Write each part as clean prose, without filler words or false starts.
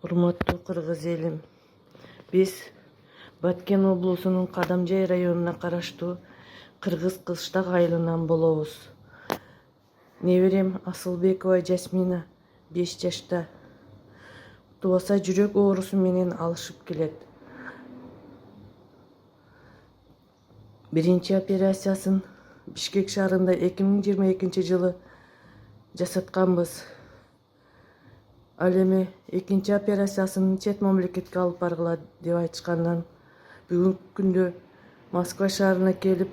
Урматтуу кыргыз элим, биз Баткен облусунун Кадамжай районуна караштуу Кыргыз Кыштак айылынан болобуз. Неберем Асылбекова Жасмина 5 жашта. Тубаса жүрөк оорусу менен алышып келет. Биринчи операциясын Бишкек шаарында 2022 жасатканбыз. Ал эми экинчи операциясын чет мамлекетке алып баргыла деп айтышкандан бүгүнкү күндө Москва шаарына келип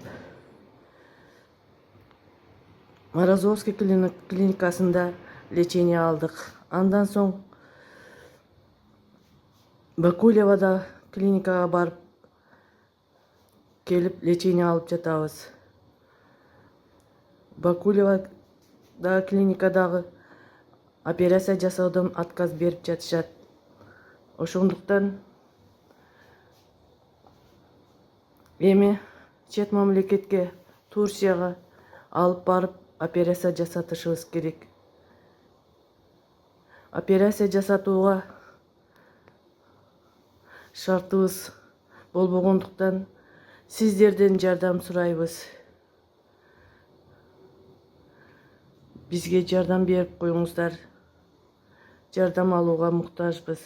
Морозовский клиникасында лечение алдык. Андан соң Бакулевада клиникага барып келип лечение алып жатабыз. Бакулевада клиникадагы операция жасоодон отказ берип жатышат. Ошондуктан эми чет мамлекетке, Турцияга алып барып операция жасатышыбыз керек. Операция жасатууга шартыбыз болбогондуктан сиздерден жардам сурайбыз. Бизге жардам берип коюңуздар. Жардам алууга муктажбыз.